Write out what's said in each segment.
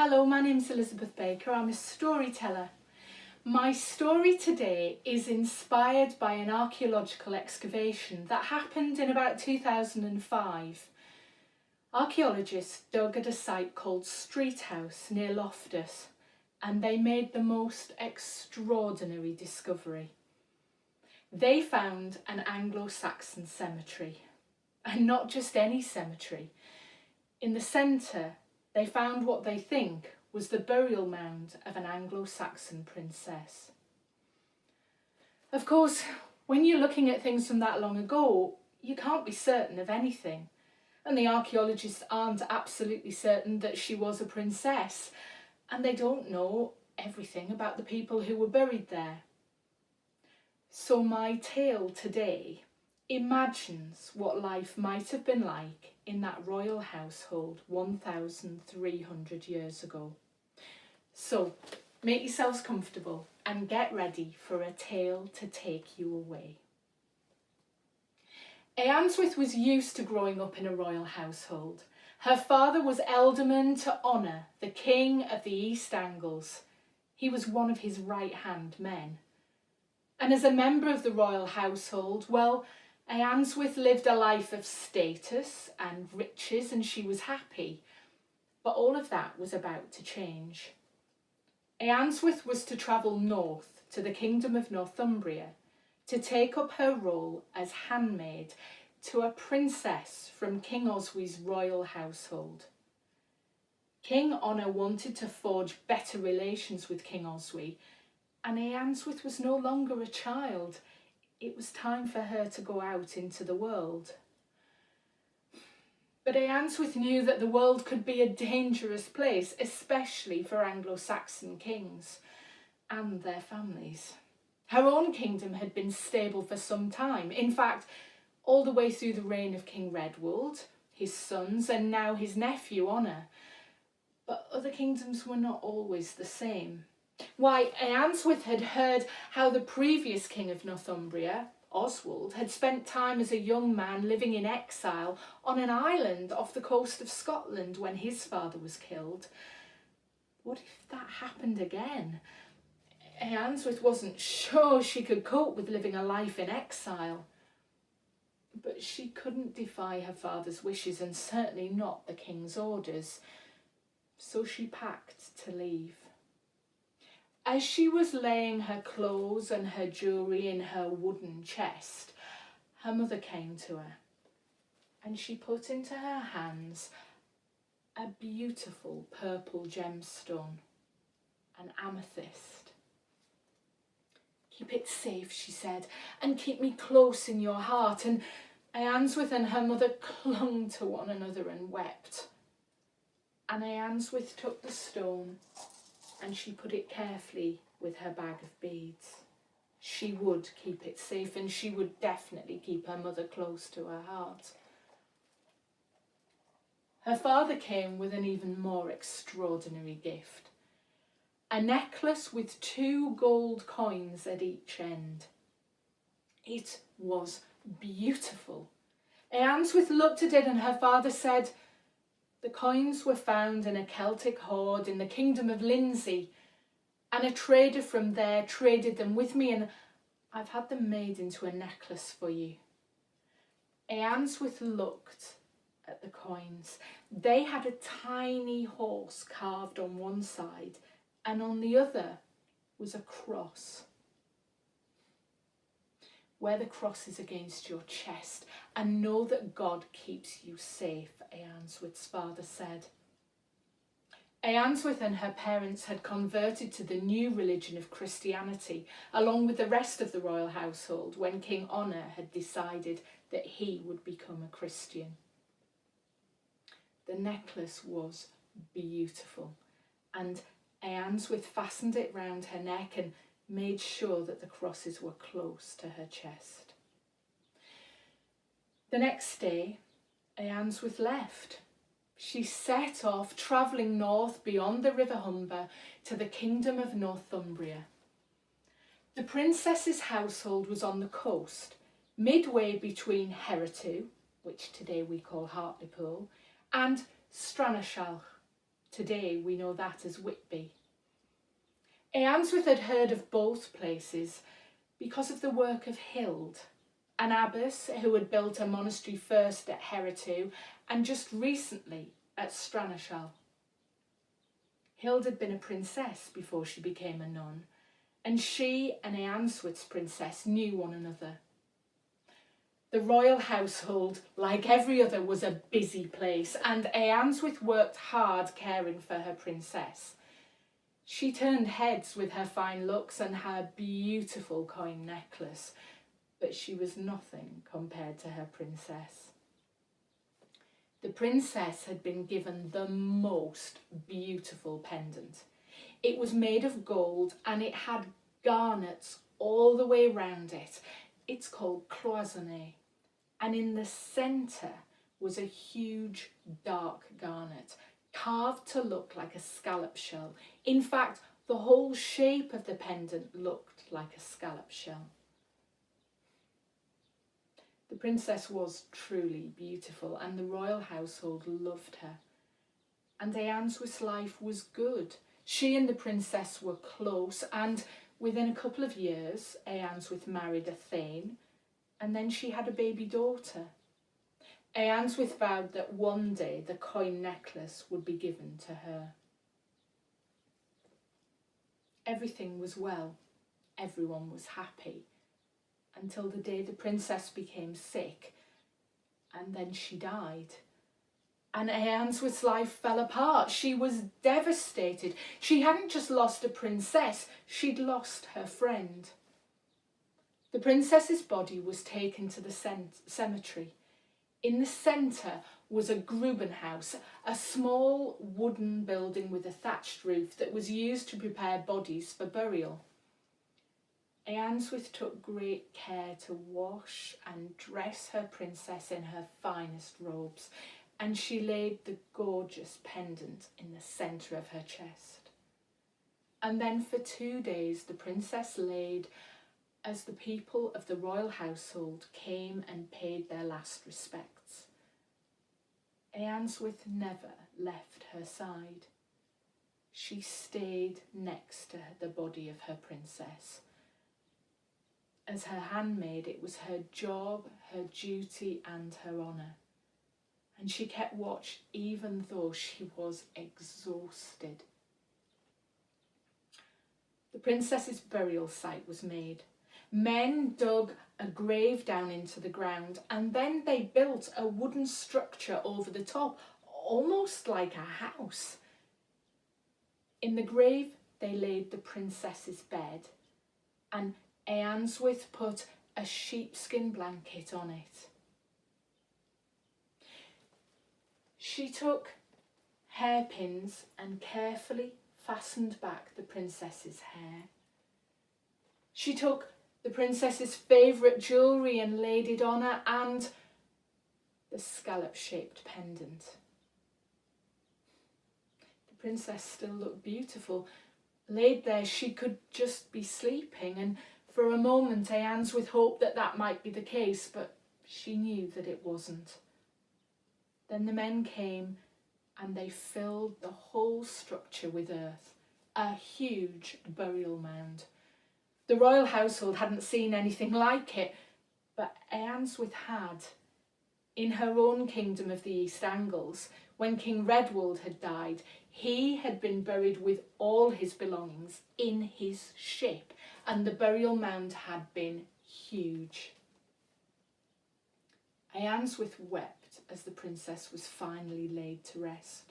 Hello, my name's Elizabeth Baker. I'm a storyteller. My story today is inspired by an archaeological excavation that happened in about 2005. Archaeologists dug at a site called Street House near Loftus, and they made the most extraordinary discovery. They found an Anglo-Saxon cemetery, and not just any cemetery. In the centre, they found what they think was the burial mound of an Anglo-Saxon princess. Of course, when you're looking at things from that long ago, you can't be certain of anything. And the archaeologists aren't absolutely certain that she was a princess. And they don't know everything about the people who were buried there. So my tale today imagines what life might have been like in that royal household 1,300 years ago. So make yourselves comfortable and get ready for a tale to take you away. Eanswyth was used to growing up in a royal household. Her father was Alderman to Honour, the King of the East Angles. He was one of his right-hand men. And as a member of the royal household, well, Eanswyth lived a life of status and riches, and she was happy. But all of that was about to change. Eanswyth was to travel north to the Kingdom of Northumbria to take up her role as handmaid to a princess from King Oswy's royal household. King Honor wanted to forge better relations with King Oswy, and Eanswyth was no longer a child. It was time for her to go out into the world. But Eanswyth knew that the world could be a dangerous place, especially for Anglo-Saxon kings and their families. Her own kingdom had been stable for some time. In fact, all the way through the reign of King Redwold, his sons, and now his nephew Honor. But other kingdoms were not always the same. Why, Eanswyth had heard how the previous king of Northumbria, Oswald, had spent time as a young man living in exile on an island off the coast of Scotland when his father was killed. What if that happened again? Eanswyth wasn't sure she could cope with living a life in exile. But she couldn't defy her father's wishes, and certainly not the king's orders. So she packed to leave. As she was laying her clothes and her jewellery in her wooden chest, her mother came to her, and she put into her hands a beautiful purple gemstone, an amethyst. "Keep it safe," she said, "and keep me close in your heart." And Eanswyth and her mother clung to one another and wept. And Eanswyth took the stone and she put it carefully with her bag of beads. She would keep it safe, and she would definitely keep her mother close to her heart. Her father came with an even more extraordinary gift. A necklace with 2 gold coins at each end. It was beautiful. Eanswyth looked at it and her father said, "The coins were found in a Celtic hoard in the Kingdom of Lindsey, and a trader from there traded them with me, and I've had them made into a necklace for you." Eanswyth looked at the coins. They had a tiny horse carved on one side, and on the other was a cross. "Wear the crosses against your chest and know that God keeps you safe," Eanswyth's father said. Eanswyth and her parents had converted to the new religion of Christianity, along with the rest of the royal household, when King Honor had decided that he would become a Christian. The necklace was beautiful, and Eanswyth fastened it round her neck and made sure that the crosses were close to her chest. The next day, Eanswyth left. She set off, travelling north beyond the River Humber to the Kingdom of Northumbria. The princess's household was on the coast, midway between Herotw, which today we call Hartlepool, and Stranashall, Today we know that as Whitby. Eanswyth had heard of both places because of the work of Hild, an abbess who had built a monastery first at Herritu and just recently at Stranashall. Hild had been a princess before she became a nun, and she and Eanswyth's princess knew one another. The royal household, like every other, was a busy place, and Eanswyth worked hard caring for her princess. She turned heads with her fine looks and her beautiful coin necklace, but she was nothing compared to her princess. The princess had been given the most beautiful pendant. It was made of gold and it had garnets all the way round it. It's called cloisonné, and in the centre was a huge dark garnet, carved to look like a scallop shell. In fact, the whole shape of the pendant looked like a scallop shell. The princess was truly beautiful, and the royal household loved her. And Eanswyth's life was good. She and the princess were close, and within a couple of years, Eanswyth married a thane, and then she had a baby daughter. Eanswyth vowed that one day the coin necklace would be given to her. Everything was well. Everyone was happy, until the day the princess became sick, and then she died. And Eanswyth's life fell apart. She was devastated. She hadn't just lost a princess, she'd lost her friend. The princess's body was taken to the cemetery. In the centre was a Grubenhaus, a small wooden building with a thatched roof that was used to prepare bodies for burial. Eanswyth took great care to wash and dress her princess in her finest robes, and she laid the gorgeous pendant in the centre of her chest. And then for 2 days the princess laid as the people of the royal household came and paid their last respects. Eanswyth never left her side. She stayed next to the body of her princess. As her handmaid, it was her job, her duty and her honour. And she kept watch even though she was exhausted. The princess's burial site was made. Men dug a grave down into the ground, and then they built a wooden structure over the top, almost like a house. In the grave, they laid the princess's bed, and Eanswyth put a sheepskin blanket on it. She took hairpins and carefully fastened back the princess's hair. She took the princess's favourite jewellery and laid it on her, and the scallop-shaped pendant. The princess still looked beautiful. Laid there, she could just be sleeping, and for a moment Eanswyth hoped that that might be the case, but she knew that it wasn't. Then the men came and they filled the whole structure with earth, a huge burial mound. The royal household hadn't seen anything like it, but Eanswyth had. In her own kingdom of the East Angles, when King Redwald had died, he had been buried with all his belongings in his ship, and the burial mound had been huge. Eanswyth wept as the princess was finally laid to rest.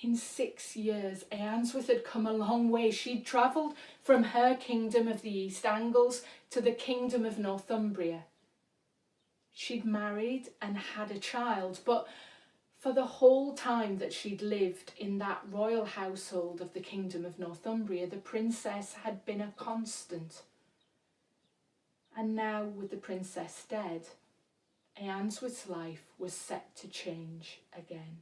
In 6 years, Eanswyth had come a long way. She'd travelled from her kingdom of the East Angles to the kingdom of Northumbria. She'd married and had a child, but for the whole time that she'd lived in that royal household of the kingdom of Northumbria, the princess had been a constant. And now, with the princess dead, Eanswyth's life was set to change again.